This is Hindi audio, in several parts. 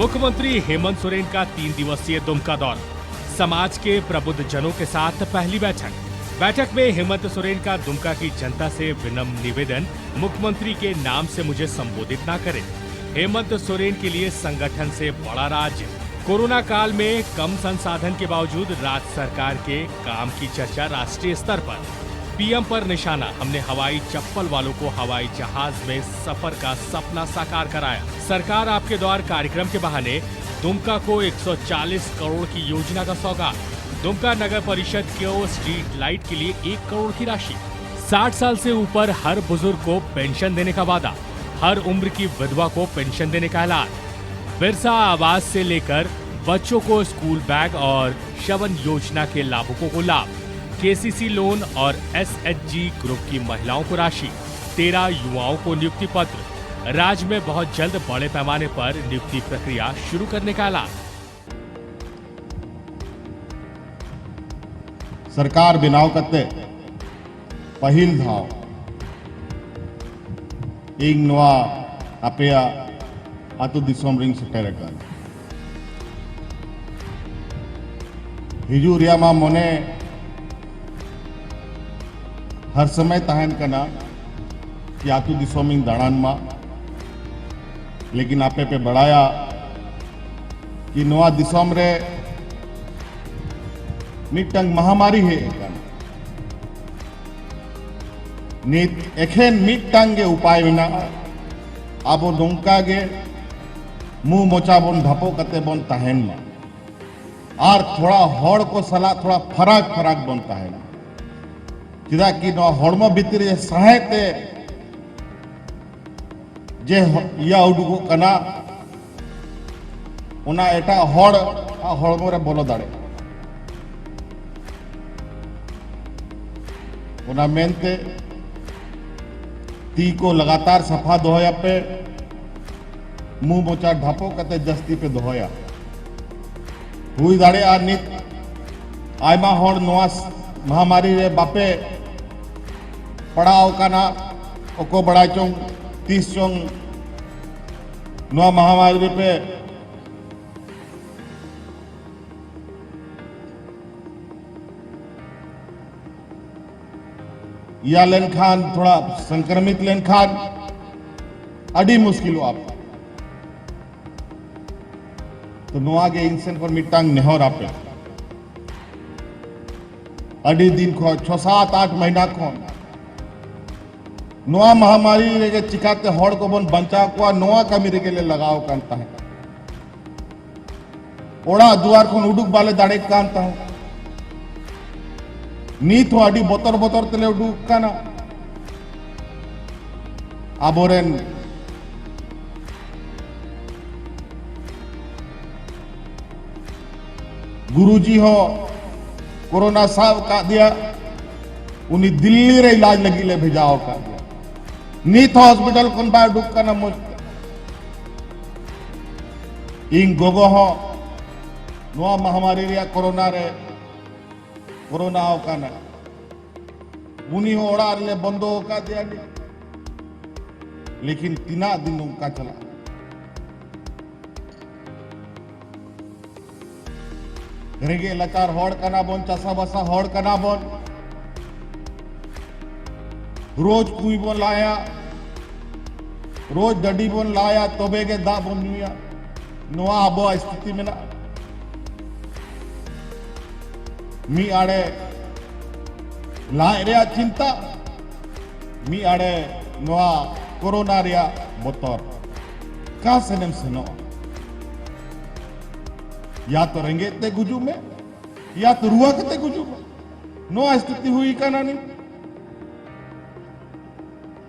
मुख्यमंत्री हेमंत सोरेन का 3 दिवसीय दुमका दौरा, समाज के प्रबुद्ध जनों के साथ पहली बैठक में हेमंत सोरेन का दुमका की जनता से विनम्र निवेदन, मुख्यमंत्री के नाम से मुझे संबोधित ना करें। हेमंत सोरेन के लिए संगठन से बड़ा राज्य। कोरोना काल में कम संसाधन के बावजूद राज्य सरकार के काम की चर्चा राष्ट्रीय स्तर पर। पीएम पर निशाना, हमने हवाई चप्पल वालों को हवाई जहाज में सफर का सपना साकार कराया। सरकार आपके द्वार कार्यक्रम के बहाने दुमका को 140 करोड़ की योजना का सौगात। दुमका नगर परिषद को स्ट्रीट लाइट के लिए 1 करोड़ की राशि। 60 साल से ऊपर हर बुजुर्ग को पेंशन देने का वादा। हर उम्र की विधवा को पेंशन देने का ऐलान। बिरसा आवास से लेकर बच्चों को स्कूल बैग और श्रवण योजना के लाभुकों को लाभ। केसीसी लोन और एसएचजी ग्रुप की महिलाओं को राशि। 13 युवाओं को नियुक्ति पत्र। राज्य में बहुत जल्द बड़े पैमाने पर नियुक्ति प्रक्रिया शुरू करने का ऐलान। सरकार बनाव कते पहिल धाव ᱤᱧ ᱱᱚᱣᱟ ᱟᱯᱮᱭᱟᱜ ᱟᱹᱛᱩ ᱫᱤᱥᱚᱢ ᱨᱤᱧ ᱥᱮᱴᱮᱨ ᱟᱠᱟᱱᱟ। ᱦᱤᱡᱩᱜ ᱨᱮᱭᱟᱜ ᱢᱟ ᱢᱚᱱᱮ हर समय तहन कना कि आतु दिसोम दाड़ान मा, लेकिन आपे पे बढ़ाया कि नवा दिसोम रे मिटंग महामारी है नित एखेन मिटंग के उपाय बिना आबो नोंका गे मुंह मोचा बोन धपो कते बोन तहन मा और थोड़ा हड़ को सला थोड़ा फराक फराक बोन तहन चेदा कि हड़मो भितर सहायते जे या उडुको कना उना एटा हड़ हड़मो रे बोलो दाड़े उना मेनते ती को लगातार सफा दोहया पे मुंह मोचा ढापो कते जस्ती पे दोहया हुई दाड़े आ नित आयमा हड़ नोआ महामारी रे बापे पड़ाव काना ओको बड़ा चोंग 30 चोंग नोआ महामारी पे या लेन खान थोड़ा संक्रमित लेन खान अड़ी मुश्किल हो आप तो नोआ के इंसान पर मिटांग नेहर आपे अड़ी दिन को 6-7-8 महीना को नोआ महामारी रे चिकाते हड़ को बन बंचा को नोआ कमी रे के लिए लगाओ कांता है ओड़ा दुआर को उडुक बाले दाड़े कांता है नीत हो अड़ी बोतर बोतर तले उडुक काना आबोरेन गुरुजी हो कोरोना साव का दिया उन्हीं दिल्ली रे इलाज लगी ले भेजाओ का दिया नीत हॉस्पिटल कौन बाय डुक का ना मुझे इन गोगो हो नोआ महामारी रे कोरोना हो का ना उन्हीं हो ओड़ा ले बंदो हो का दिया लेकिन 3 दिन उनका चला रेगे लकार हड़ कना बोन चासा बसा हड़ कना बोन रोज कुई बोन लाया रोज डडी बोन लाया तोबे के दा बोन नुया नोआ आबो स्थिति में ना मी आड़े लाए रे चिंता मी आड़े नोआ कोरोना रे बोतर का सनम सनो या तो रेंगेत ते गुजू में या तो रुआ कते गुजू में नो स्थिति हुई का नानी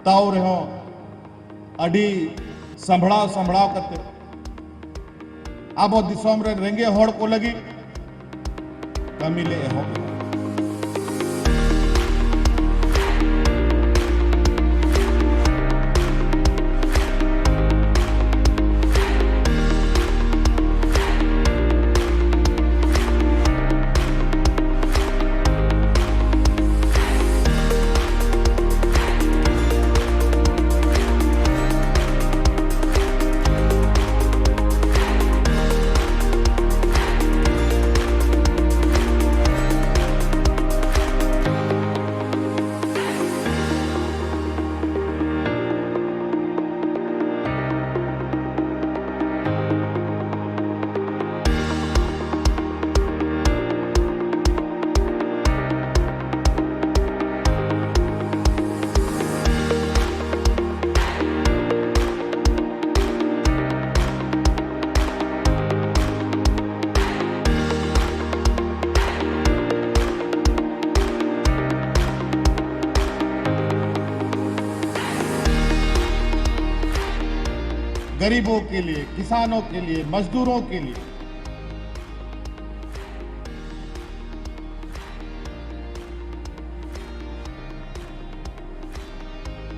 ताव रहो अड़ी संभड़ाव कते आबो दिसोम रे रेंगे हड़ को लगी कमी ले हो गरीबों के लिए, किसानों के लिए, मजदूरों के लिए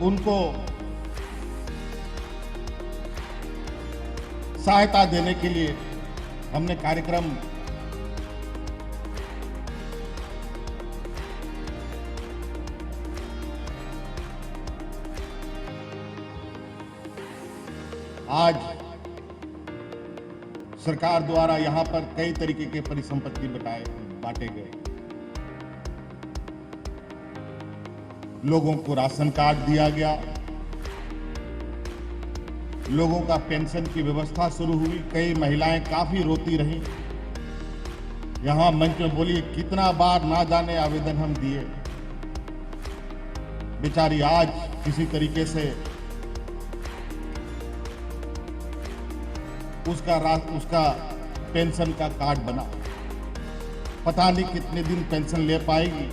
उनको सहायता देने के लिए हमने कार्यक्रम आज सरकार द्वारा यहां पर कई तरीके के परिसंपत्ति बांटे गए। लोगों को राशन कार्ड दिया गया, लोगों का पेंशन की व्यवस्था शुरू हुई। कई महिलाएं काफी रोती रहीं, यहां मंच में बोली कितना बार ना जाने आवेदन हम दिए, बेचारी आज किसी तरीके से उसका पेंशन का कार्ड बना। पता नहीं कितने दिन पेंशन ले पाएगी,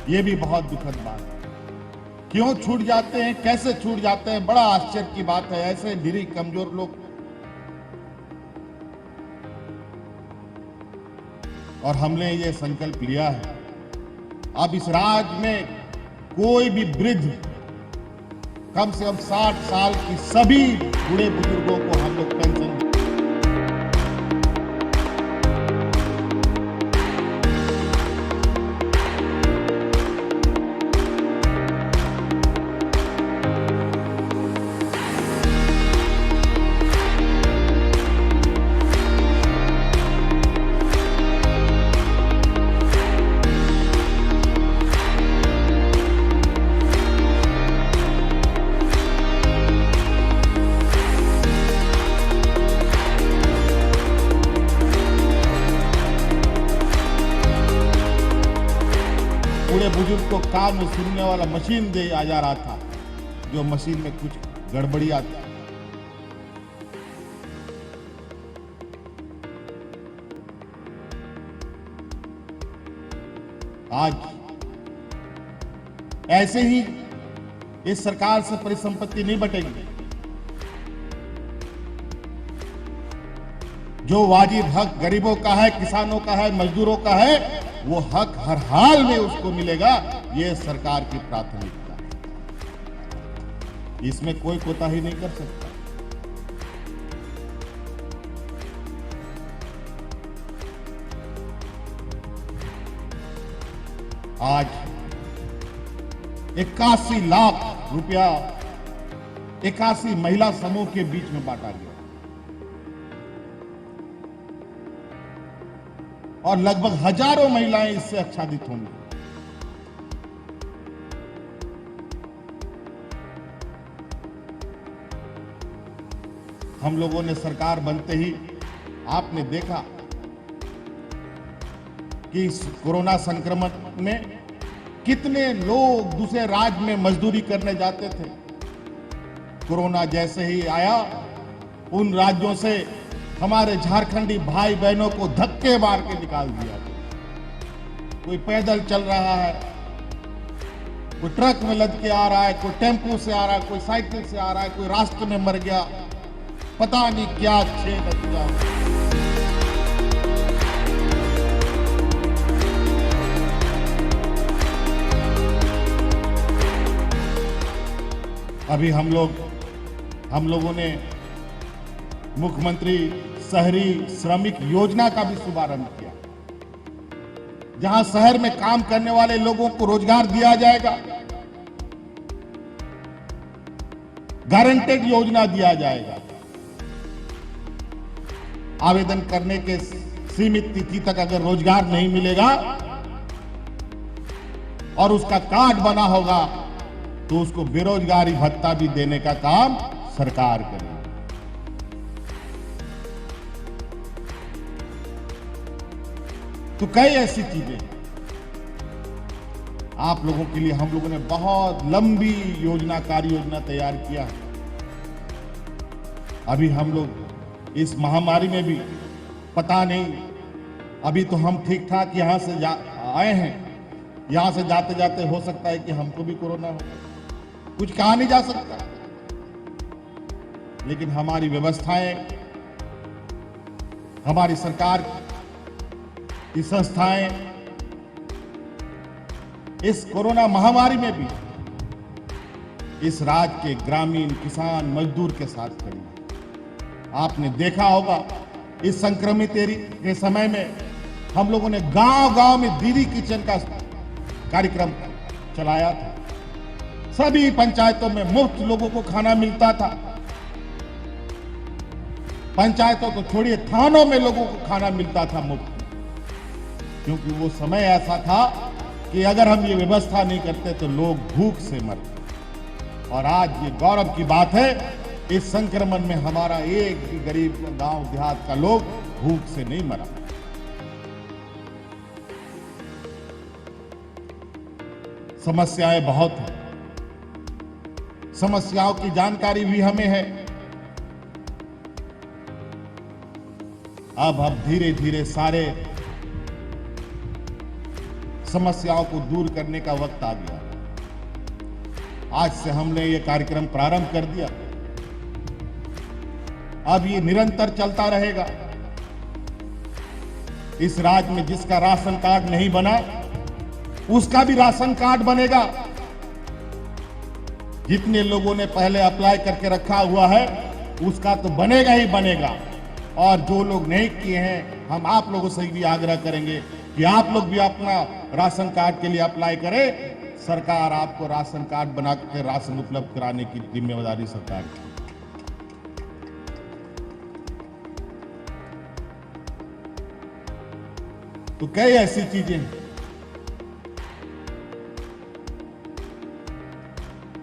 ये भी बहुत दुखद बात है। क्यों छूट जाते हैं, कैसे छूट जाते हैं, बड़ा आश्चर्य की बात है। ऐसे निरीह कमजोर लोग, और हमने ये संकल्प लिया है अब इस राज्य में कोई भी वृद्ध, कम से कम 60 साल की सभी बूढ़े बुजुर्गों को हम लोग पेंशन दें। बूढ़े बुजुर्ग को कान में सुनने वाला मशीन दिया जा रहा था, जो मशीन में कुछ गड़बड़ियां थी। आज ऐसे ही इस सरकार से परिसंपत्ति नहीं बटेगी। जो वाजिब हक गरीबों का है, किसानों का है, मजदूरों का है, वो हक हर हाल में उसको मिलेगा। ये सरकार की प्राथमिकता है, इसमें कोई कोताही नहीं कर सकता। आज 81 लाख रुपया 81 महिला समूह के बीच में बांटा गया और लगभग हजारों महिलाएं इससे आच्छादित होंगी। हम लोगों ने सरकार बनते ही आपने देखा कि इस कोरोना संक्रमण में कितने लोग दूसरे राज्य में मजदूरी करने जाते थे। कोरोना जैसे ही आया, उन राज्यों से हमारे झारखंडी भाई बहनों को धक्के मार के निकाल दिया। कोई पैदल चल रहा है, कोई ट्रक में लद के आ रहा है, कोई टेम्पो से आ रहा है, कोई साइकिल से आ रहा है, कोई रास्ते में मर गया, पता नहीं क्या छेद किया। अभी हम लोगों ने मुख्यमंत्री शहरी श्रमिक योजना का भी शुभारंभ किया, जहां शहर में काम करने वाले लोगों को रोजगार दिया जाएगा, गारंटेड योजना दिया जाएगा। आवेदन करने के सीमित तिथि तक अगर रोजगार नहीं मिलेगा और उसका कार्ड बना होगा तो उसको बेरोजगारी भत्ता भी देने का काम सरकार करेगी। तो कई ऐसी चीजें आप लोगों के लिए हम लोगों ने बहुत लंबी योजना, कार्य योजना तैयार किया है। अभी हम लोग इस महामारी में भी पता नहीं, अभी तो हम ठीक ठाक यहां से आए हैं, यहां से जाते जाते हो सकता है कि हमको भी कोरोना हो, कुछ कहा नहीं जा सकता। लेकिन हमारी व्यवस्थाएं, हमारी सरकार की संस्थाएं इस कोरोना महामारी में भी इस राज्य के ग्रामीण किसान मजदूर के साथ खड़ी है। आपने देखा होगा इस संक्रमित के समय में हम लोगों ने गांव-गांव में दीदी किचन का कार्यक्रम चलाया था। सभी पंचायतों में मुफ्त लोगों को खाना मिलता था। पंचायतों तो छोड़िए, थानों में लोगों को खाना मिलता था मुफ्त, क्योंकि वो समय ऐसा था कि अगर हम ये व्यवस्था नहीं करते तो लोग भूख से मरते। और आज ये गौरव की बात है, इस संक्रमण में हमारा एक भी गरीब गांव देहात का लोग भूख से नहीं मरा। समस्याएं बहुत हैं, समस्याओं की जानकारी भी हमें है। अब धीरे धीरे सारे समस्याओं को दूर करने का वक्त आ गया। आज से हमने ये कार्यक्रम प्रारंभ कर दिया, अब ये निरंतर चलता रहेगा। इस राज्य में जिसका राशन कार्ड नहीं बना, उसका भी राशन कार्ड बनेगा। जितने लोगों ने पहले अप्लाई करके रखा हुआ है, उसका तो बनेगा ही बनेगा। और जो लोग नहीं किए हैं, हम आप लोगों से भी आग्रह करेंगे कि आप लोग भी अपना राशन कार्ड के लिए अप्लाई करें। सरकार आपको राशन कार्ड बनाकर राशन उपलब्ध कराने की जिम्मेदारी सरकार की। तो कई ऐसी चीजें हैं।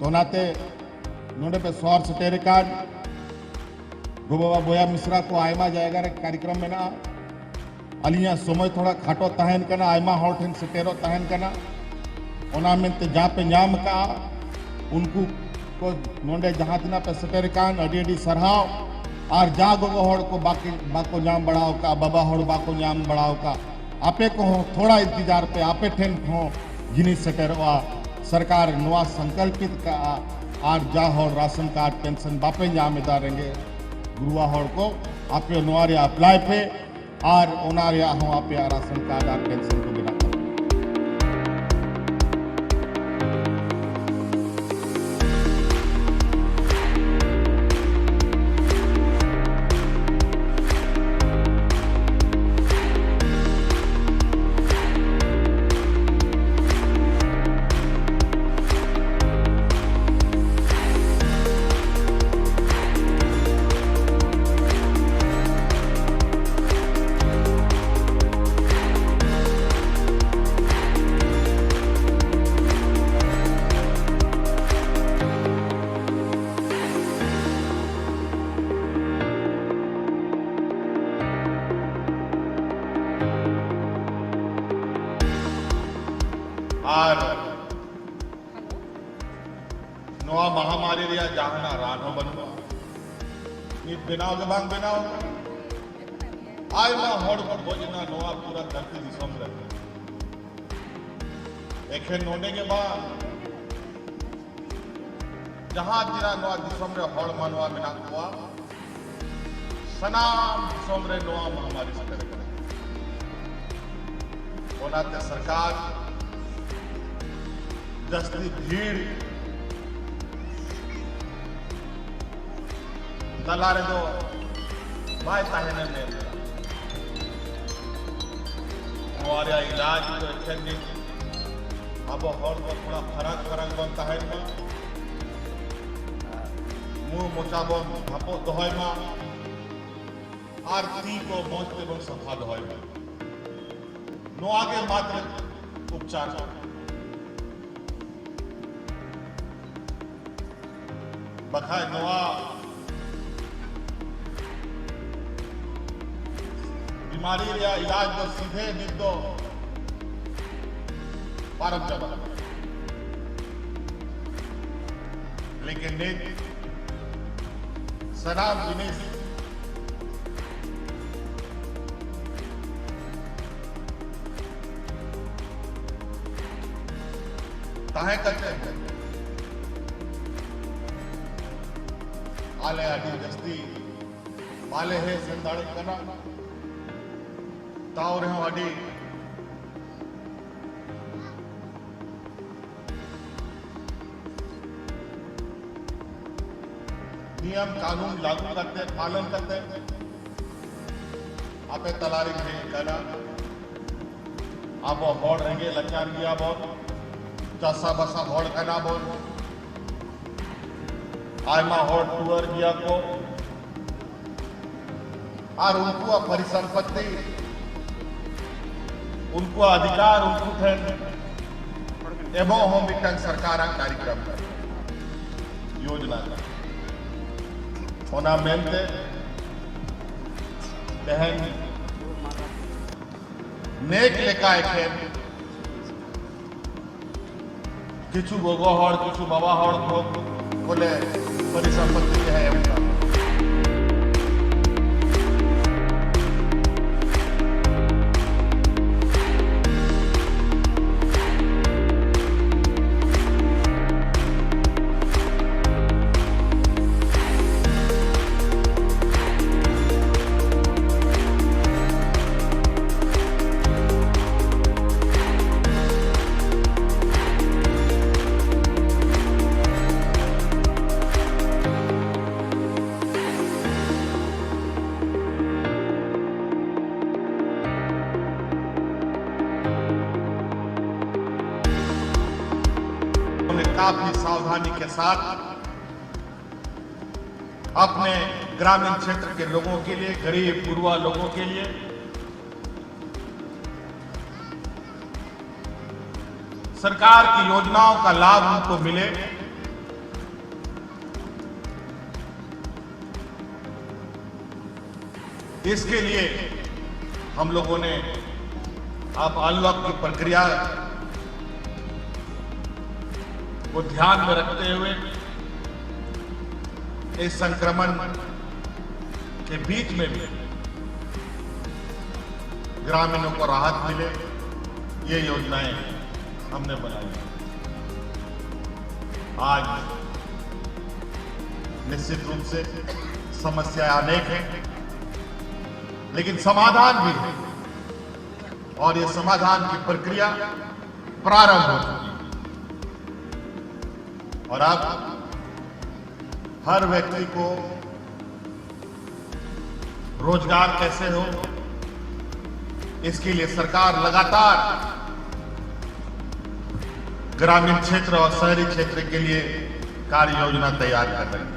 तो नाते नोडे पे सौर सटेरे कार्ड गोबाबा बोया मिश्रा को आयमा जाएगा रे कार्यक्रम में ना अलिया समय थोड़ा खाटो तहन करना आयमा हॉटन सटेरो तहन करना ओना में ते जहाँ पे नाम का उनको को नोडे जहाँ तना पे सटेरे कान अडी सरहाव और जा गोगो होड़ को बाको नाम बढ़ाओ का बाबा होड़ बाको नाम बढ़ाओ का आपे को थोड़ा इंतजार पे आपे ठेन हो जिनिस सटेरवा सरकार नवा संकल्पित का आर जा होड़ राशन कार्ड पेंशन बापे नाम दारेंगे गुरुआ होड़ को आपे नवारे अप्लाई पे और ओनारे हो आपे राशन कार्ड और पेंशन को बिना और नवा महामारी रिया जहाना रानो बनवा नित बनाओ के बांग बनाओ आज ना होड़ को भोजना नवा पूरा धरती दिसम रहे एखे नोने के बाद जहां जिरा नवा दिसम रे होड़ मानवा मिना हुआ सनाम दिसम रे नवा महामारी से करेगा ओनाते सरकार जस्ती भीड़ दलारे दो बाय ताहने में हमारे इलाज तो अच्छे अब और थोड़ा फरक बनता है मुंह मोचाबन भापो दहय मा आरती को मौजते बन सफा दहय मा नो आगे मात्र उपचार बखाय नवा बीमारी या इलाज तो सीधे निदो पारम जब लेकिन नित सनाम जिनिस ताहे करते हैं आले आदि जस्ती माले है संदाड़े कना ताव रहे आदि नियम कानून लागू करते पालन करते आपे तलारी में कना आप हॉड़ रहेंगे लचार गया बहुत चासा बसा हॉड़ कना बहुत आयमा हॉड़ टूअर गया को और उनको परिसंपत्ति उनको अधिकार उनको थे एवं हम मिटन सरकार कार्यक्रम योजना होना मेनते बहन नेक लेका एखेन किछु गोगो हड़ किछु बाबा हड़ को बोले परिसंपत्ति है उनका काफी सावधानी के साथ अपने ग्रामीण क्षेत्र के लोगों के लिए गरीब गुरुआ लोगों के लिए सरकार की योजनाओं का लाभ उनको मिले इसके लिए हम लोगों ने आप अनलॉक की प्रक्रिया को ध्यान में रखते हुए इस संक्रमण के बीच में भी ग्रामीणों को राहत मिले ये योजनाएं हमने बनाई। आज निश्चित रूप से समस्याएं अनेक हैं लेकिन समाधान भी है और ये समाधान की प्रक्रिया प्रारंभ हो चुकी है और अब हर व्यक्ति को रोजगार कैसे हो इसके लिए सरकार लगातार ग्रामीण क्षेत्र और शहरी क्षेत्र के लिए कार्य योजना तैयार कर रही है।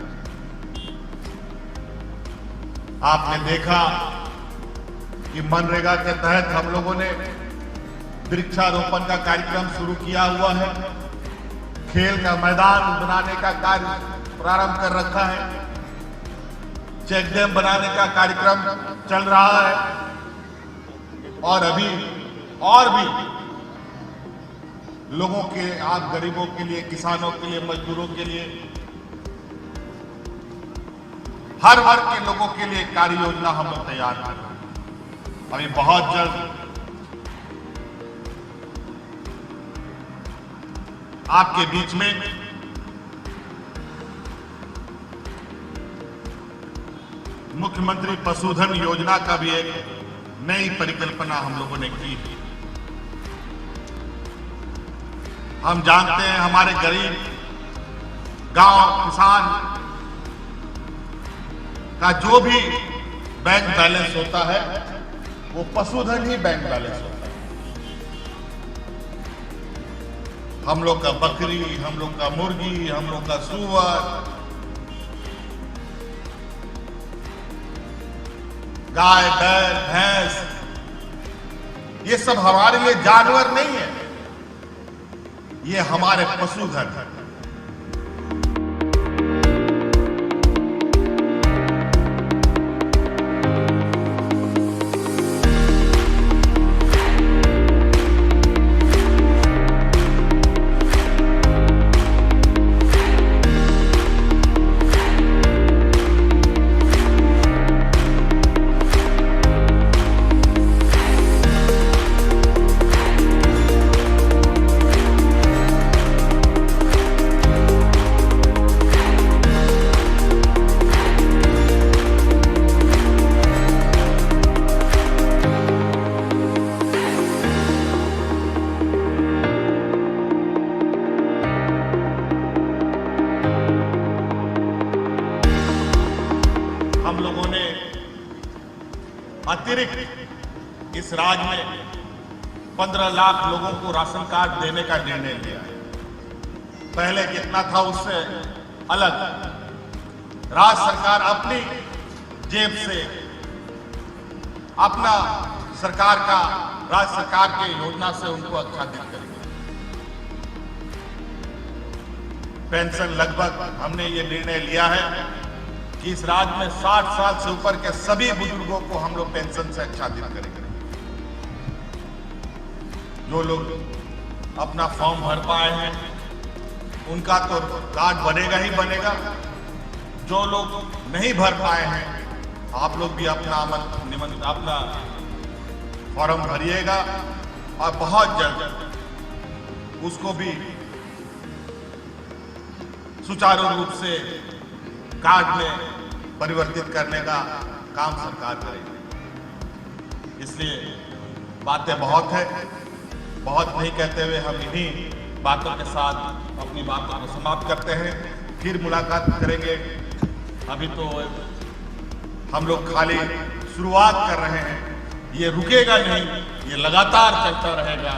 आपने देखा कि मनरेगा के तहत हम लोगों ने वृक्षारोपण का कार्यक्रम शुरू किया हुआ है, खेल का मैदान बनाने का कार्य प्रारंभ कर रखा है, चेक डैम बनाने का कार्यक्रम चल रहा है और अभी और भी लोगों के आप गरीबों के लिए किसानों के लिए मजदूरों के लिए हर वर्ग के लोगों के लिए कार्य योजना हम लोग तैयार कर रहे हैं। अभी बहुत जल्द आपके बीच में मुख्यमंत्री पशुधन योजना का भी एक नई परिकल्पना हम लोगों ने की। हम जानते हैं हमारे गरीब गांव किसान का जो भी बैंक बैलेंस होता है वो पशुधन ही बैंक बैलेंस होता है। हम लोग का बकरी, हम लोग का मुर्गी, हम लोग का सूअर, गाय बैल भैंस, ये सब हमारे लिए जानवर नहीं है, ये हमारे पशुधन है। अतिरिक्त इस राज्य में 15 लाख लोगों को राशन कार्ड देने का निर्णय लिया है। पहले कितना था उससे अलग राज्य सरकार अपनी जेब से अपना राज्य सरकार के योजना से उनको आच्छादित करेगी। पेंशन लगभग हमने ये निर्णय लिया है कि इस राज्य में 60 साल से ऊपर के सभी बुजुर्गों को हम लोग पेंशन से आच्छादित करेंगे। जो लोग अपना फॉर्म भर पाए हैं उनका तो कार्ड बनेगा ही बनेगा। जो लोग नहीं भर पाए हैं आप लोग भी अपना फॉर्म भरिएगा और बहुत जल्द उसको भी सुचारू रूप से कार्ड में परिवर्तित करने का काम सरकार करेगी। इसलिए बातें बहुत है, बहुत नहीं कहते हुए हम इन्हीं बातों के साथ अपनी बातों को समाप्त करते हैं। फिर मुलाकात करेंगे। अभी तो हम लोग खाली शुरुआत कर रहे हैं, ये रुकेगा नहीं, ये लगातार चलता रहेगा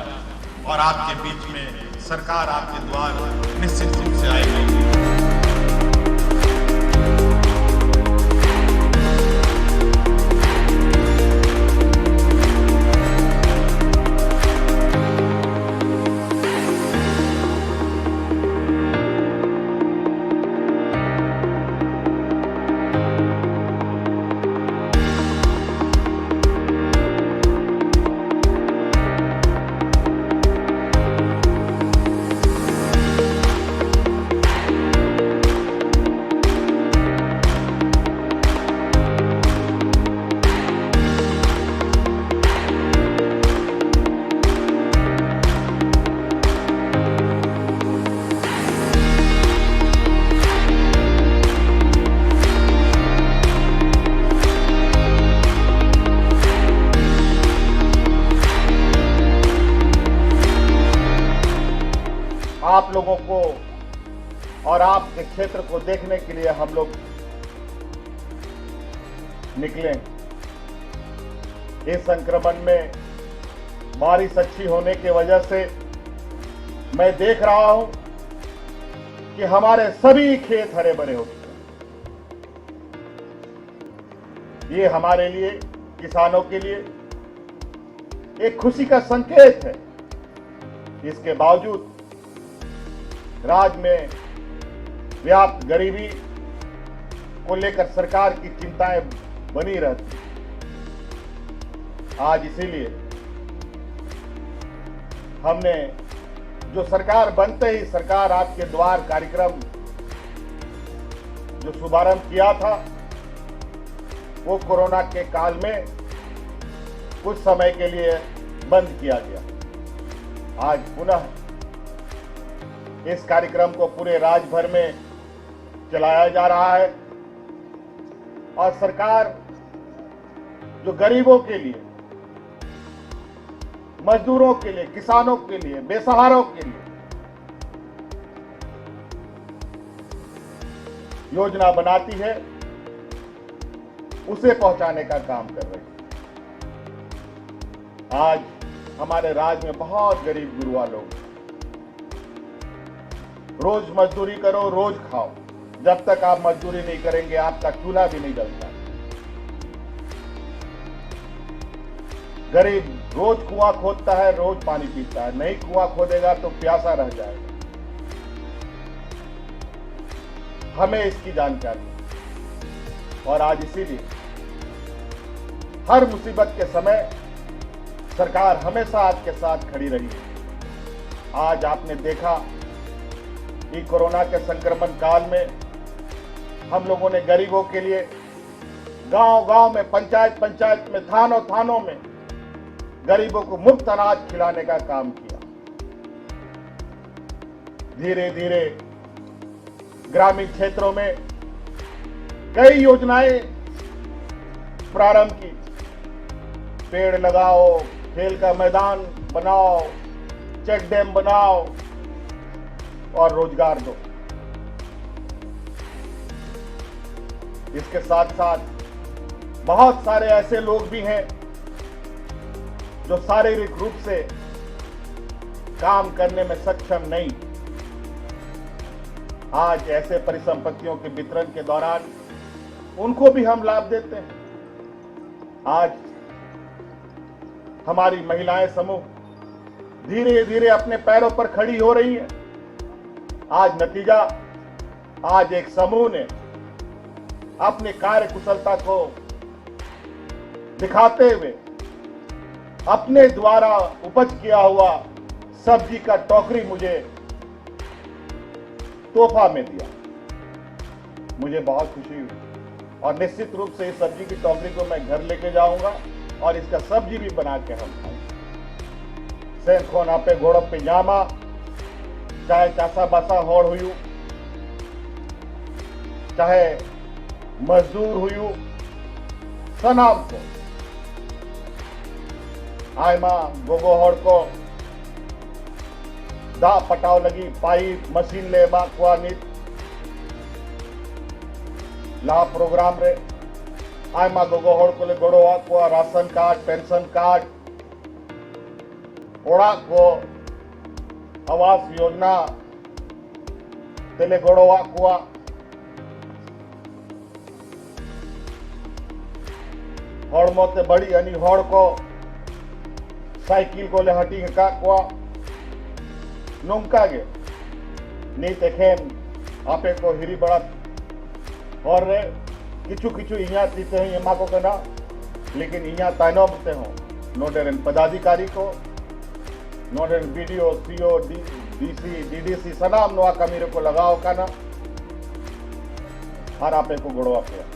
और आपके बीच में सरकार आपके द्वार निश्चित रूप से आएगी। आप लोगों को और आपके क्षेत्र को देखने के लिए हम लोग निकले। इस संक्रमण में बारिश अच्छी होने की वजह से मैं देख रहा हूं कि हमारे सभी खेत हरे भरे हो चुके हैं। ये हमारे लिए, किसानों के लिए एक खुशी का संकेत है। इसके बावजूद राज्य में व्याप्त गरीबी को लेकर सरकार की चिंताएं बनी रहती। आज इसीलिए हमने जो सरकार बनते ही सरकार आपके द्वार कार्यक्रम जो शुभारंभ किया था, वो कोरोना के काल में कुछ समय के लिए बंद किया गया। आज पुनः इस कार्यक्रम को पूरे राज्य भर में चलाया जा रहा है और सरकार जो गरीबों के लिए, मजदूरों के लिए, किसानों के लिए, बेसहारों के लिए योजना बनाती है, उसे पहुंचाने का काम कर रही है। आज हमारे राज्य में बहुत गरीब गुरुआ लोग, रोज मजदूरी करो, रोज खाओ। जब तक आप मजदूरी नहीं करेंगे आपका चूल्हा भी नहीं जलता। गरीब रोज कुआं खोदता है, रोज पानी पीता है, नहीं कुआं खोदेगा तो प्यासा रह जाएगा। हमें इसकी जानकारी है और आज इसीलिए हर मुसीबत के समय सरकार हमेशा आपके साथ खड़ी रही है। आज आपने देखा कि कोरोना के संक्रमण काल में हम लोगों ने गरीबों के लिए गांव-गांव में, पंचायत में, थानों में गरीबों को मुफ्त अनाज खिलाने का काम किया। धीरे धीरे ग्रामीण क्षेत्रों में कई योजनाएं प्रारंभ की। पेड़ लगाओ, खेल का मैदान बनाओ, चेक डैम बनाओ और रोजगार दो। इसके साथ साथ बहुत सारे ऐसे लोग भी हैं जो शारीरिक रूप से काम करने में सक्षम नहीं। आज ऐसे परिसंपत्तियों के वितरण के दौरान उनको भी हम लाभ देते हैं। आज हमारी महिलाएं समूह धीरे धीरे अपने पैरों पर खड़ी हो रही है। आज नतीजा, आज एक समूह ने अपने कार्य कुशलता को दिखाते हुए अपने द्वारा उपज किया हुआ सब्जी का टोकरी मुझे तोहफा में दिया। मुझे बहुत खुशी हुई और निश्चित रूप से इस सब्जी की टोकरी को मैं घर लेके जाऊंगा और इसका सब्जी भी बना के हम खाएंगे। सेन खोना पे घोड़ा पे जामा चाहे चासा बासा होड़ हुई, चाहे मजदूर हुई, सनाम को आयमा गोगो होड़ को दा पटाव लगी पाइप मशीन ले बाकुआ नित ला प्रोग्राम रे आयमा गोगो होड़ को ले गोड़ो आकुआ राशन कार्ड पेंशन कार्ड ओड़ा को आवास योजना तेले गोड़ो आकुआ होड़ मोते बड़ी अनि होड़ को साइकिल को ले हटी का कुआ नोंका गे नीत एखेन आपे को हिरी बड़ा और रे किचु किचु इया तीते हैं यमा को कना, लेकिन इया ताइनो बते हो नोडेरन पदाधिकारी को नोडेरन बीडीओ सीओ डीसी डीडीसी सनाम नोआ कमीरे को लगाओ काना हर आपे को गड़वा पे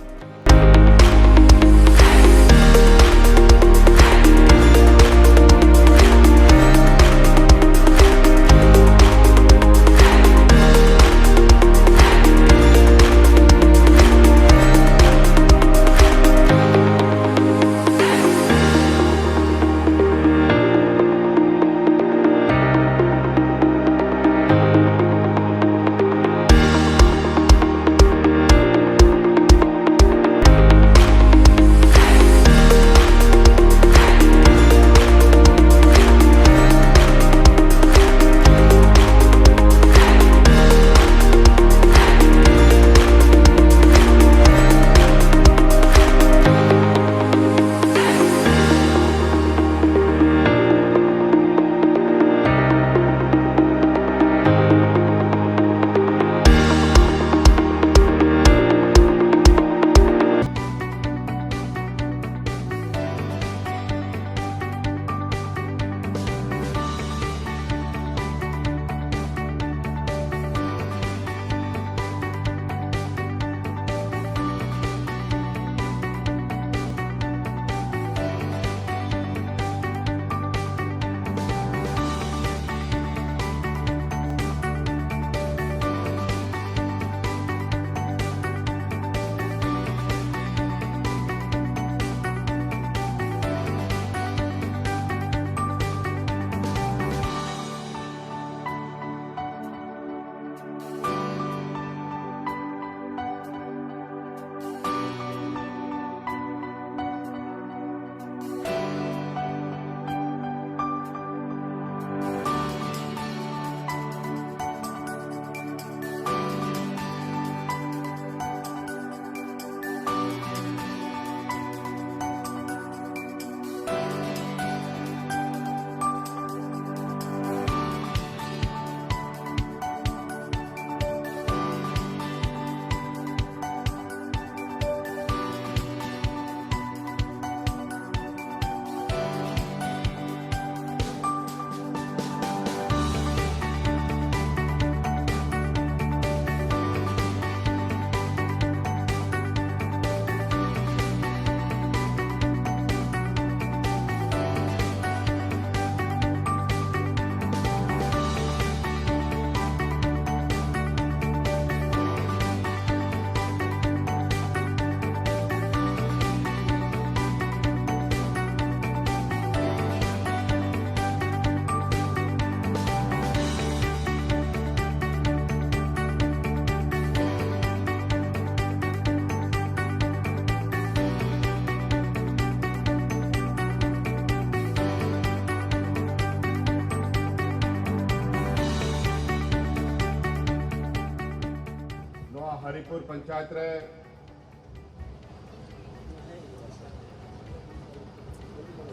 हरिपुर पंचायत रे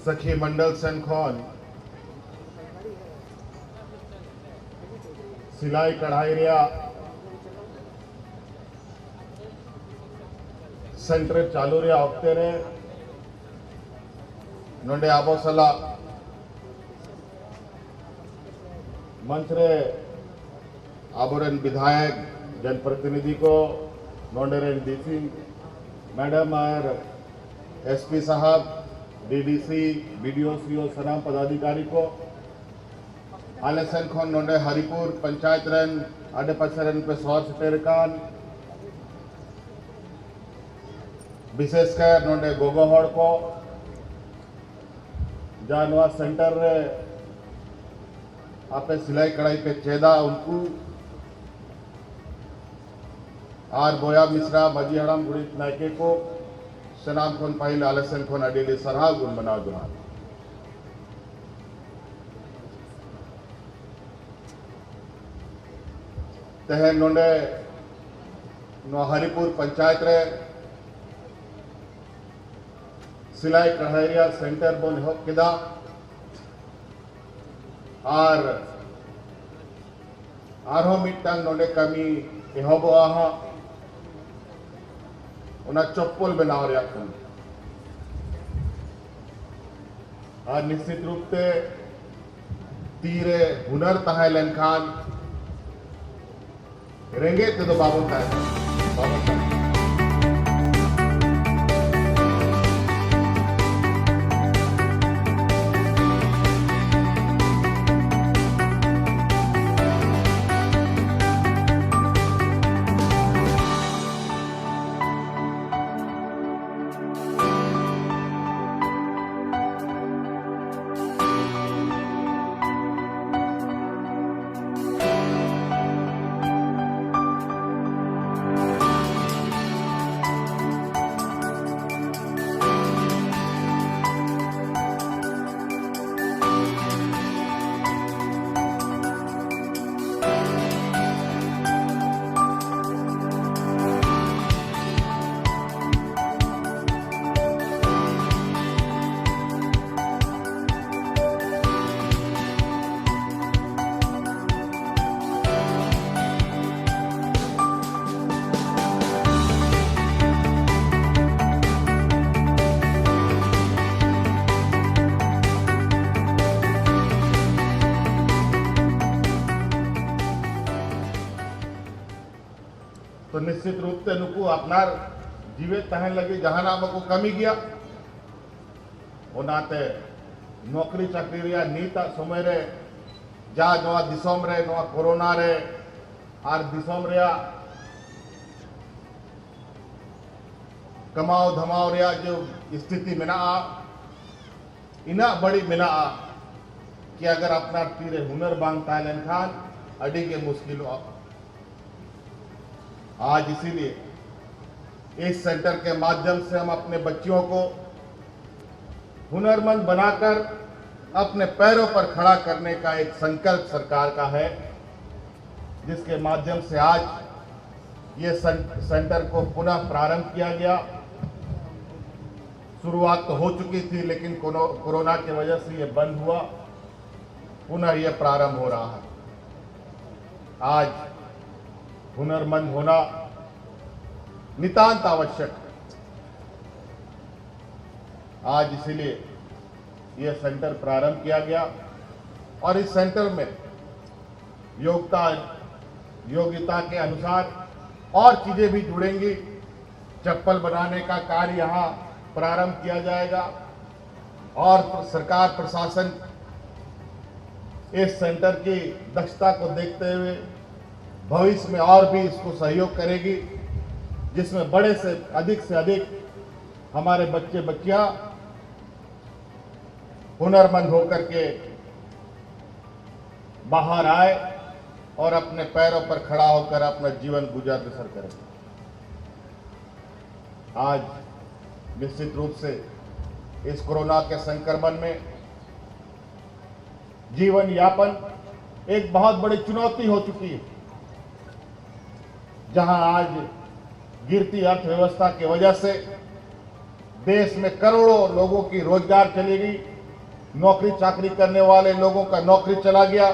सखी मंडल सेन खन सिलाई कढ़ाई रिया सेंटर चालू रिया ऑक्टे रे नोंडे आबो सला मंच रे आबोरेन विधायक जनप्रतिनिधि को नोंडेरेन डीसी मैडम और एसपी साहब डीडीसी बीडीओ सीओ सनाम पदाधिकारी को आलेसन खन नोंडे हरिपुर पंचायत रेन आडे पछरेन पे सौर सेटेरकान विशेषकर नोंडे गोगो हड़ को जानवा सेंटर रे आपे सिलाई कढ़ाई पे चेदा उनको आर बोया मिश्रा मजी हड़म गुड़ित नायके को सनाम खन पाइल आलसन खन अडेली सरहा गुण बना दुआ तहे नोंडे नो हरिपुर पंचायत रे सिलाई कढ़ाई सेंटर बन हो किदा और आरो मिट्टांग नोंडे कमी एहबो आहा उना चप्पल बनाव रिया कन और निश्चित रूप से तीरे हुनर तहे लेनखान रेंगे तो बाबू तहे तो निश्चित रूप से नुकु अपनार जीवित तहन लगे जहां नाम को कमी गया ओनाते नौकरी चाकरी रिया नीता समय रे जा नवा दिसोम रे नवा कोरोना रे आर दिसोम रिया कमाओ धमाओ रिया जो स्थिति मेना इना बड़ी मेना कि अगर अपना तीरे हुनर बांग तालन खान अड़ी के मुश्किल आज इसीलिए इस सेंटर के माध्यम से हम अपने बच्चियों को हुनरमंद बनाकर अपने पैरों पर खड़ा करने का एक संकल्प सरकार का है, जिसके माध्यम से आज ये सेंटर को पुनः प्रारंभ किया गया। शुरुआत तो हो चुकी थी, लेकिन कोरोना की वजह से ये बंद हुआ, पुनः ये प्रारंभ हो रहा है। आज हुनरमंद होना नितांत आवश्यक है। आज इसीलिए यह सेंटर प्रारंभ किया गया और इस सेंटर में योग्यता के अनुसार और चीजें भी जुड़ेंगी। चप्पल बनाने का कार्य यहाँ प्रारंभ किया जाएगा और सरकार प्रशासन इस सेंटर की दक्षता को देखते हुए भविष्य में और भी इसको सहयोग करेगी, जिसमें बड़े से अधिक हमारे बच्चे बच्चियां हुनरमंद होकर के बाहर आए और अपने पैरों पर खड़ा होकर अपना जीवन गुजर बसर करें। आज निश्चित रूप से इस कोरोना के संक्रमण में जीवन यापन एक बहुत बड़ी चुनौती हो चुकी है, जहां आज गिरती अर्थव्यवस्था की वजह से देश में करोड़ों लोगों की रोजगार चली गई। नौकरी चाकरी करने वाले लोगों का नौकरी चला गया।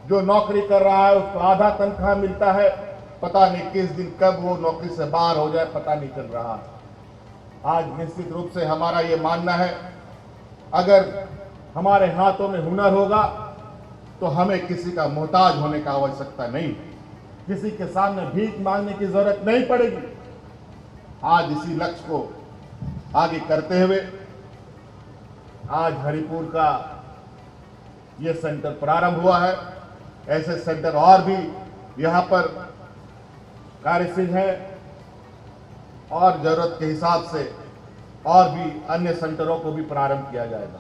जो नौकरी कर रहा है उसको आधा तनख्वाह मिलता है। पता नहीं किस दिन कब वो नौकरी से बाहर हो जाए, पता नहीं चल रहा। आज निश्चित रूप से हमारा ये मानना है, अगर हमारे हाथों में हुनर होगा तो हमें किसी का मोहताज होने का आवश्यकता नहीं, किसी के सामने भीख मांगने की जरूरत नहीं पड़ेगी। आज इसी लक्ष्य को आगे करते हुए आज हरिपुर का ये सेंटर प्रारंभ हुआ है। ऐसे सेंटर और भी यहाँ पर कार्यशील है और जरूरत के हिसाब से और भी अन्य सेंटरों को भी प्रारंभ किया जाएगा।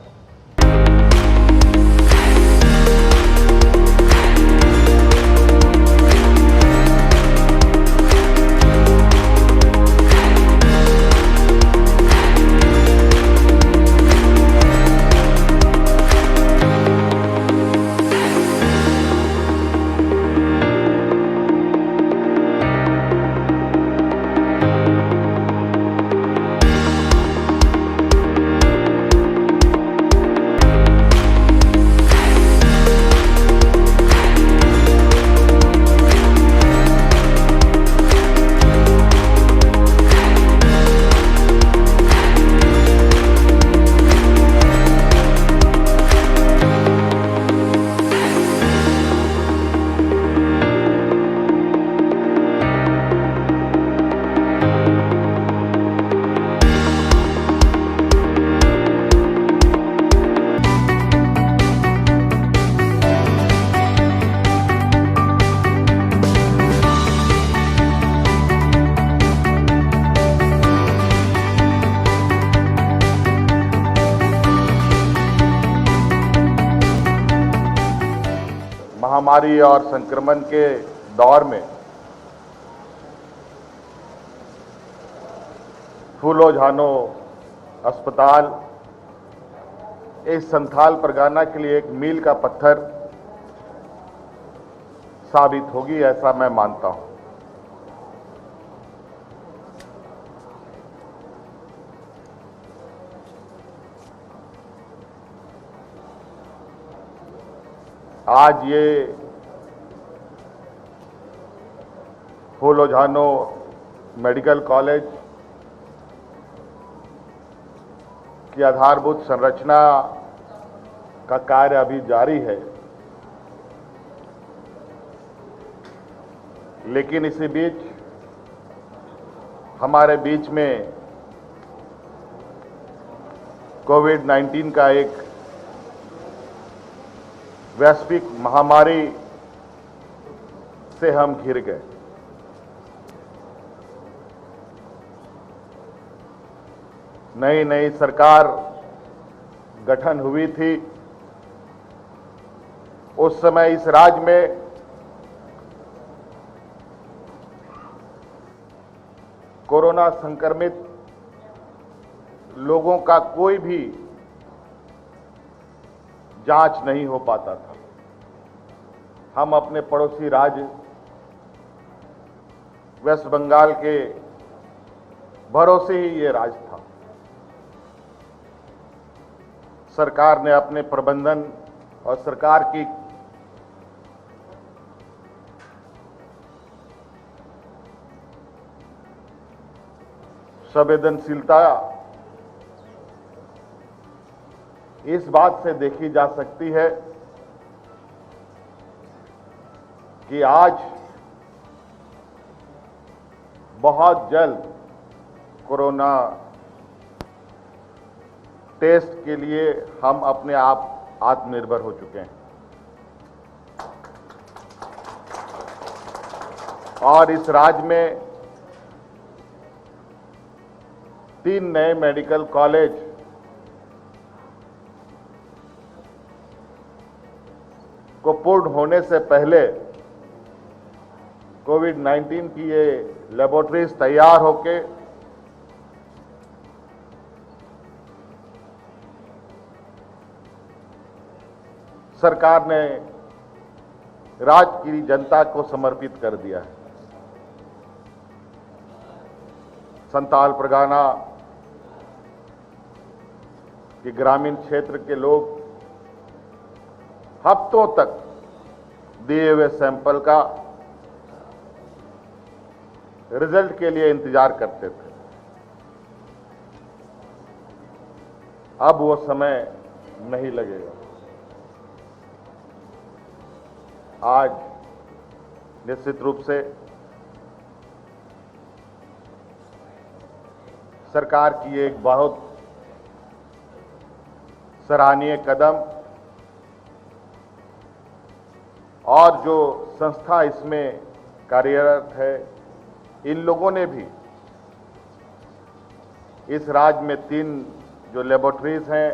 महामारी और संक्रमण के दौर में फूलो झानो अस्पताल इस संथाल परगना के लिए एक मील का पत्थर साबित होगी, ऐसा मैं मानता हूं। आज ये फूलो झानो मेडिकल कॉलेज की आधारभूत संरचना का कार्य अभी जारी है, लेकिन इसी बीच हमारे बीच में कोविड-19 का एक वैश्विक महामारी से हम घिर गए। नई नई सरकार गठन हुई थी। उस समय इस राज्य में कोरोना संक्रमित लोगों का कोई भी जांच नहीं हो पाता था। हम अपने पड़ोसी राज्य वेस्ट बंगाल के भरोसे ही ये राज्य था। सरकार ने अपने प्रबंधन और सरकार की संवेदनशीलता इस बात से देखी जा सकती है कि आज बहुत जल्द कोरोना टेस्ट के लिए हम अपने आप आत्मनिर्भर हो चुके हैं और इस राज्य में 3 नए मेडिकल कॉलेज को पूर्ण होने से पहले कोविड-19 की ये लेबोरेटरीज तैयार होके सरकार ने राज्य की जनता को समर्पित कर दिया है। संताल परगना के ग्रामीण क्षेत्र के लोग हफ्तों तक दिए हुए सैंपल का रिजल्ट के लिए इंतजार करते थे। अब वो समय नहीं लगेगा। आज निश्चित रूप से सरकार की एक बहुत सराहनीय कदम और जो संस्था इसमें कार्यरत है, इन लोगों ने भी इस राज्य में 3 जो लेबोरेटरीज हैं,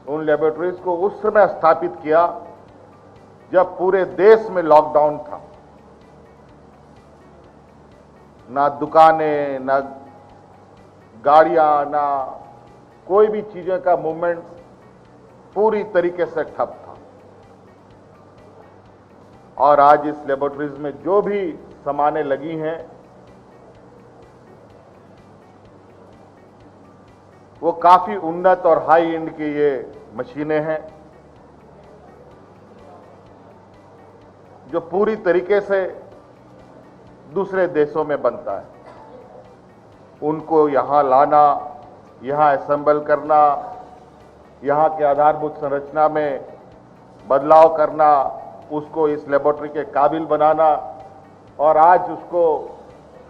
उन लेबोरेटरीज को उस समय स्थापित किया जब पूरे देश में लॉकडाउन था। ना दुकानें, ना गाड़ियां, ना कोई भी चीजें का मूवमेंट पूरी तरीके से ठप था। और आज इस लेबोरेटरीज में जो भी सामानें लगी हैं, वो काफी उन्नत और हाई एंड की ये मशीनें हैं, जो पूरी तरीके से दूसरे देशों में बनता है। उनको यहां लाना, यहां असेंबल करना, यहां के आधारभूत संरचना में बदलाव करना, उसको इस लेबोरेटरी के काबिल बनाना और आज उसको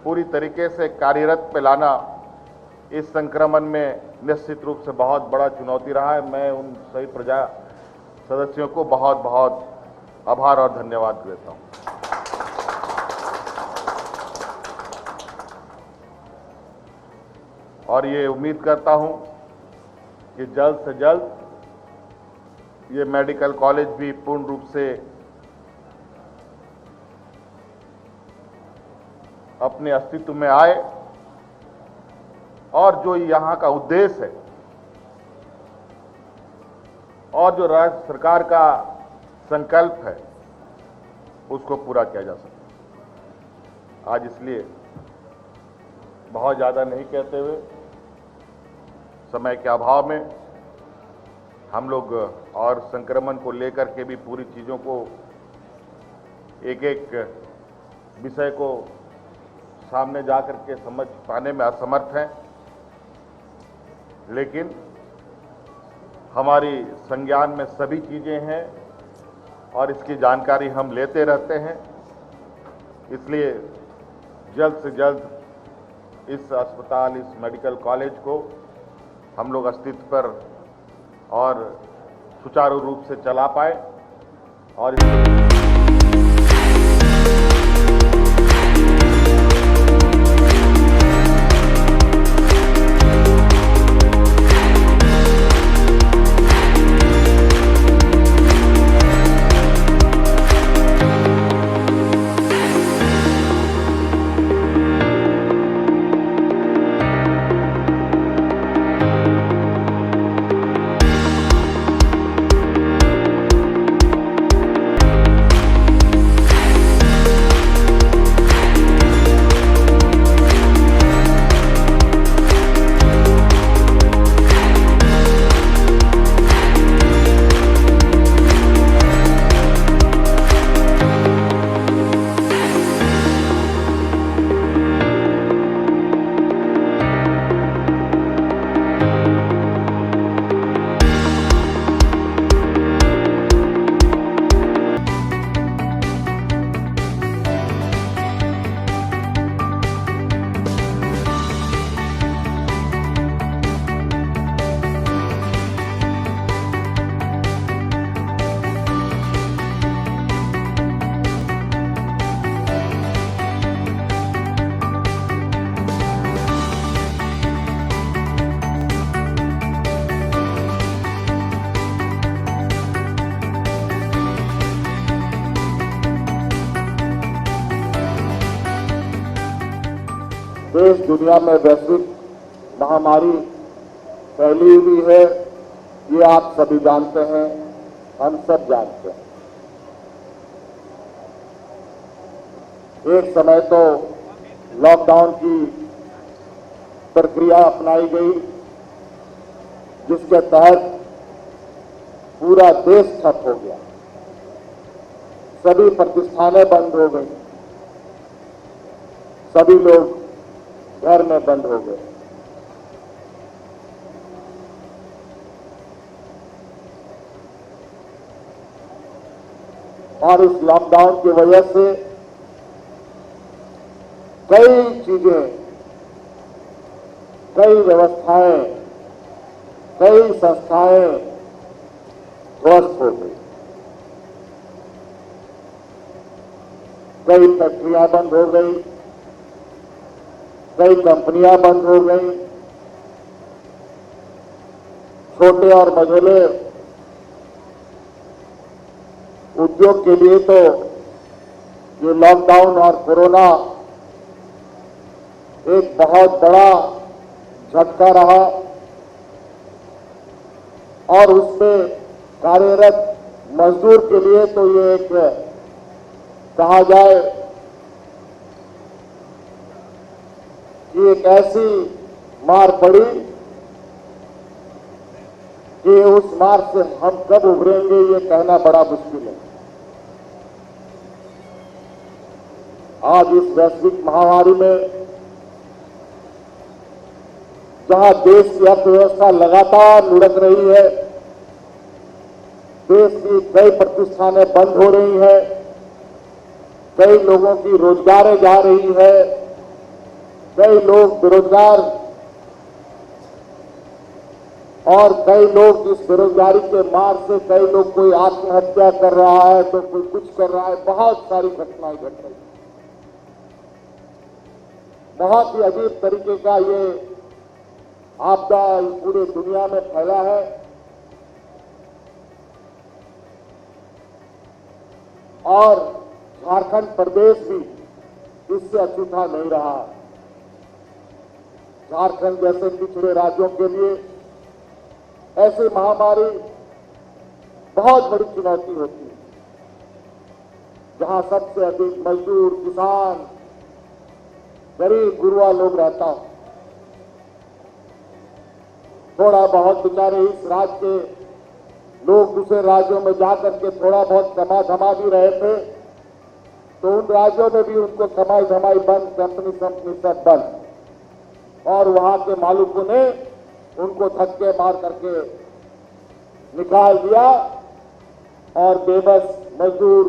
पूरी तरीके से कार्यरत पे लाना, इस संक्रमण में निश्चित रूप से बहुत बड़ा चुनौती रहा है। मैं उन सभी प्रजा सदस्यों को बहुत बहुत आभार और धन्यवाद देता हूं। और ये उम्मीद करता हूं कि जल्द से जल्द ये मेडिकल कॉलेज भी पूर्ण रूप से अपने अस्तित्व में आए और जो यहाँ का उद्देश्य है और जो राज्य सरकार का संकल्प है, उसको पूरा किया जा सके। आज इसलिए बहुत ज़्यादा नहीं कहते हुए, समय के अभाव में हम लोग और संक्रमण को लेकर के भी पूरी चीज़ों को एक एक विषय को सामने जाकर के समझ पाने में असमर्थ हैं, लेकिन हमारी संज्ञान में सभी चीज़ें हैं और इसकी जानकारी हम लेते रहते हैं। इसलिए जल्द से जल्द इस अस्पताल, इस मेडिकल कॉलेज को हम लोग अस्तित्व पर और सुचारू रूप से चला पाए और देश दुनिया में वैश्विक महामारी फैली हुई है, ये आप सभी जानते हैं, हम सब जानते हैं। एक समय तो लॉकडाउन की प्रक्रिया अपनाई गई, जिसके तहत पूरा देश ठप हो गया, सभी प्रतिष्ठानें बंद हो गई, सभी लोग घर में बंद हो गए। और इस लॉकडाउन की वजह से कई चीजें, कई व्यवस्थाएं, कई संस्थाएं ध्वस्त हो गई। कई फैक्ट्रियां बंद हो गई, कई कंपनियां बंद हो गई, छोटे और मझोले उद्योग के लिए तो ये लॉकडाउन और कोरोना एक बहुत बड़ा झटका रहा, और उसमें कार्यरत मजदूर के लिए तो ये एक कहा जाए कि एक ऐसी मार पड़ी कि उस मार से हम कब उभरेंगे ये कहना बड़ा मुश्किल है। आज इस वैश्विक महामारी में जहां देश की अर्थव्यवस्था लगातार लुढ़क रही है, देश की कई प्रतिष्ठानें बंद हो रही हैं, कई लोगों की रोजगारें जा रही है, कई लोग बेरोजगार और कई लोग इस बेरोजगारी के मार से कई लोग कोई आत्महत्या कर रहा है तो कोई कुछ कर रहा है, बहुत सारी घटनाएं घट रही हैं। बहुत ही अजीब तरीके का ये आपदा पूरे दुनिया में फैला है, और झारखंड प्रदेश भी इससे अछूता नहीं रहा। झारखंड जैसे पिछड़े राज्यों के लिए ऐसी महामारी बहुत बड़ी चुनौती होती है, जहां सबसे अधिक मजदूर, किसान, गरीब गुरुआ लोग रहता हो। थोड़ा बहुत बेचारे इस राज्य के लोग दूसरे राज्यों में जाकर के थोड़ा बहुत कमा धमा भी रहे थे, तो उन राज्यों में भी उनको कमाई धमाई बंद, कंपनी सब बंद, और वहां के मालिकों ने उनको धक्के मार करके निकाल दिया, और बेबस मजदूर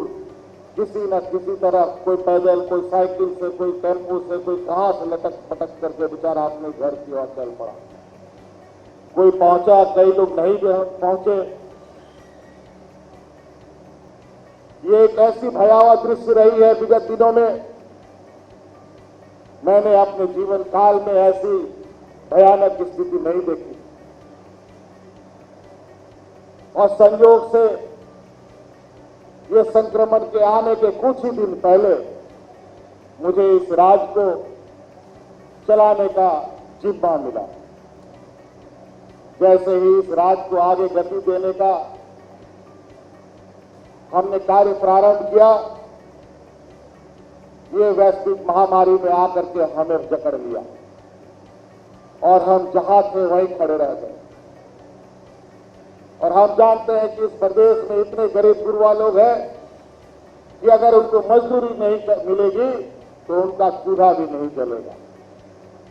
किसी न किसी तरह, कोई पैदल, कोई साइकिल से, कोई टेम्पो से, कोई कहां से लटक पटक करके बेचारा अपने घर की ओर चल पड़ा। कोई पहुंचा, कई लोग नहीं पहुंचे। ये एक ऐसी भयावह दृश्य रही है विगत दिनों में, मैंने अपने जीवन काल में ऐसी भयानक स्थिति नहीं देखी। और संयोग से ये संक्रमण के आने के कुछ ही दिन पहले मुझे इस राज्य को चलाने का जिम्मा मिला। जैसे ही इस राज्य को आगे गति देने का हमने कार्य प्रारंभ किया, ये वैश्विक महामारी में आकर के हमें जकड़ लिया, और हम जहां थे वहीं खड़े रह गए। और हम जानते हैं कि इस प्रदेश में इतने गरीब गुरुआ लोग हैं कि अगर उनको मजदूरी नहीं मिलेगी तो उनका चूल्हा भी नहीं जलेगा,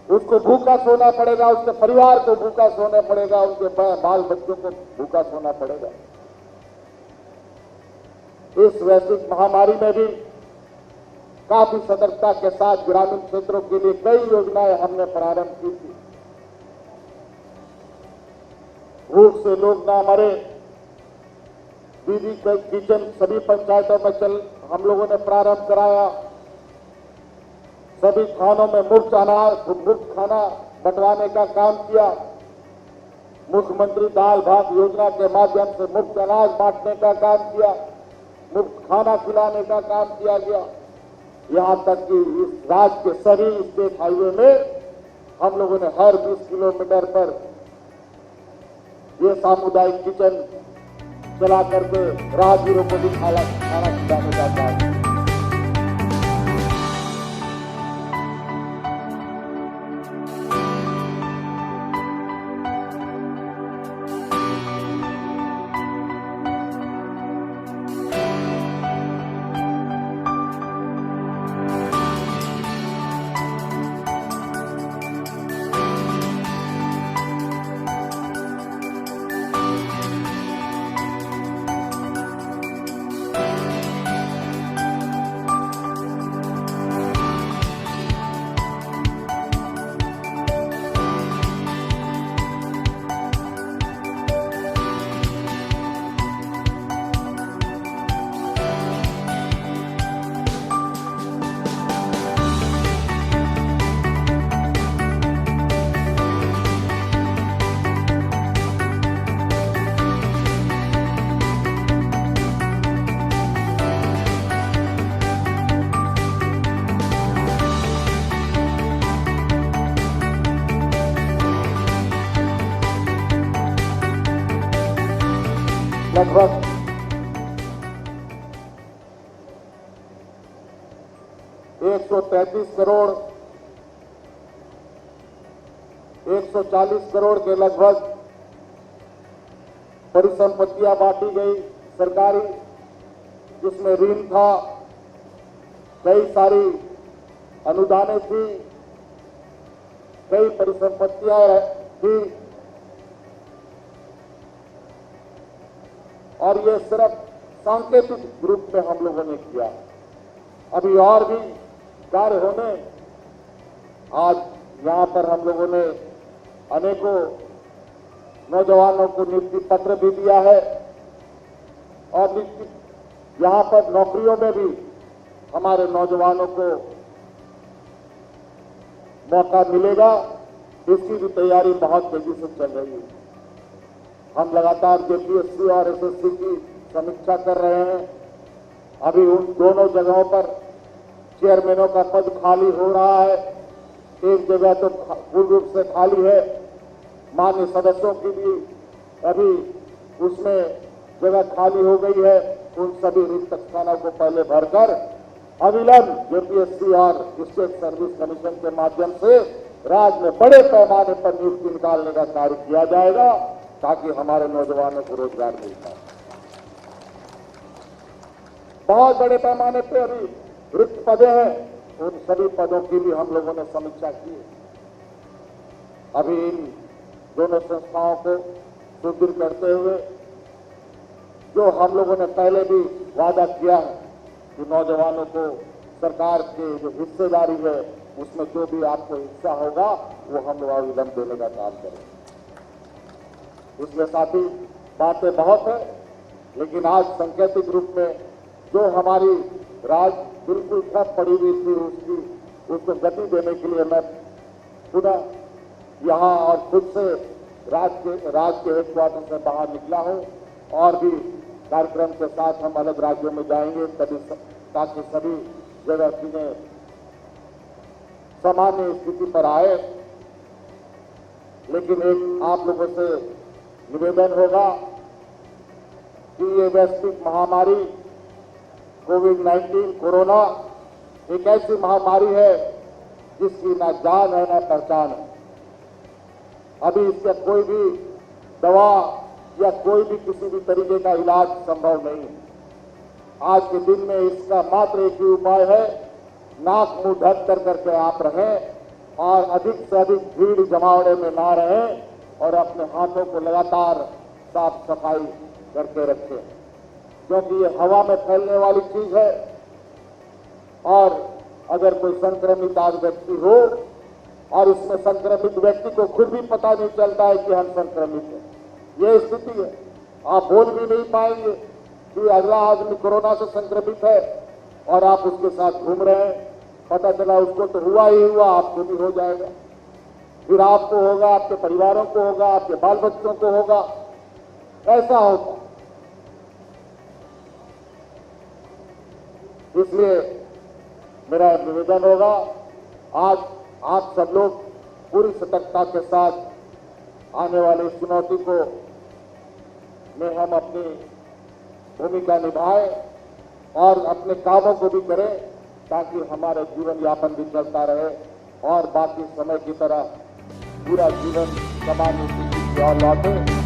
उसको भूखा सोना पड़ेगा, उसके परिवार को भूखा सोना पड़ेगा, उनके बाल बच्चों को भूखा सोना पड़ेगा। इस वैश्विक महामारी में भी काफी सतर्कता के साथ ग्रामीण क्षेत्रों के लिए कई योजनाएं हमने प्रारंभ की थी। भूख से लोग ना मरे, दीदी किचन सभी पंचायतों में हम लोगों ने प्रारंभ कराया। सभी थानों में मुफ्त खाना बंटवाने का काम किया। मुख्यमंत्री दाल भात योजना के माध्यम से मुफ्त अनाज बांटने का काम किया, मुफ्त खाना खिलाने का काम किया गया। यहां तक कि इस राज्य के सभी स्टेट हाईवे में हम लोगों ने हर 20 किलोमीटर पर ये सामुदायिक किचन चला करके राहगीरों को भी खाना खिलाने का काम किया। लगभग 133 करोड़ 140 करोड़ के लगभग परिसंपत्तियां बांटी गई सरकारी, जिसमें ऋण था, कई सारी अनुदानें थी, कई परिसंपत्तियां थी, और ये सिर्फ सांकेतिक रूप में हम लोगों ने किया। अभी और भी कार्य होने, आज यहां पर हम लोगों ने अनेकों नौजवानों को नियुक्ति पत्र भी दिया है और यहां पर नौकरियों में भी हमारे नौजवानों को मौका मिलेगा, इसकी भी तैयारी बहुत तेजी से चल रही है। हम लगातार जेपीएससी और एसएससी की समीक्षा कर रहे हैं। अभी उन दोनों जगहों पर चेयरमैनों का पद खाली हो रहा है, एक जगह तो पूर्ण रूप से खाली है, मान्य सदस्यों की भी अभी उसमें जगह खाली हो गई है। उन सभी रिक्त स्थानों को पहले भरकर अविलंब जेपीएससी और स्टेट सर्विस कमीशन के माध्यम से राज्य में बड़े पैमाने पर नियुक्ति निकालने का कार्य किया जाएगा, ताकि हमारे नौजवानों को रोजगार मिल पाए। बहुत बड़े पैमाने पर अभी रिक्त पदे हैं, उन सभी पदों की भी हम लोगों ने समीक्षा की है। अभी इन दोनों संस्थाओं को सुदृढ़ करते हुए जो हम लोगों ने पहले भी वादा किया है कि नौजवानों को सरकार की जो हिस्सेदारी है उसमें जो भी आपको हिस्सा होगा वो हम लोग अविलंब देने का काम करेंगे। इसमें साथी बातें बहुत है, लेकिन आज सांकेतिक रूप में जो हमारी राज बिल्कुल ठप पड़ी हुई थी उसको गति देने के लिए मैं पुनः यहाँ और खुद से राज्य के हेडक्वार्टर से बाहर निकला हूँ और भी कार्यक्रम के साथ हम अलग राज्यों में जाएंगे ताकि सभी जगह चीजें सामान्य स्थिति पर आए। लेकिन एक आप लोगों से निवेदन होगा कि ये वैश्विक महामारी कोविड-19 कोरोना एक ऐसी महामारी है जिसकी ना जान है ना पहचान है। अभी इसका कोई भी दवा या कोई भी किसी भी तरीके का इलाज संभव नहीं है। आज के दिन में इसका मात्र एक ही उपाय है, नाक मुंह ढक कर करके आप रहें और अधिक से अधिक भीड़ जमावड़े में ना रहें और अपने हाथों को लगातार साफ सफाई करके रखें, क्योंकि ये हवा में फैलने वाली चीज है और अगर कोई संक्रमित आज व्यक्ति हो और इसमें संक्रमित व्यक्ति को खुद भी पता नहीं चलता है कि हम संक्रमित हैं, ये स्थिति है। आप बोल भी नहीं पाएंगे कि अगला आदमी कोरोना से संक्रमित है और आप उसके साथ घूम रहे हैं, पता चला उसको तो हुआ ही हुआ, आपको भी हो जाएगा, फिर आपको होगा, आपके परिवारों को होगा, आपके बाल बच्चों को होगा, ऐसा होगा। इसलिए मेरा निवेदन होगा, आज आप सब लोग पूरी सतर्कता के साथ आने वाली इस चुनौती को में हम अपनी भूमिका निभाएं और अपने कामों को भी करें ताकि हमारा जीवन यापन भी चलता रहे और बाकी समय की तरह पूरा जीवन सामान्य स्थिति की ओर लौटे।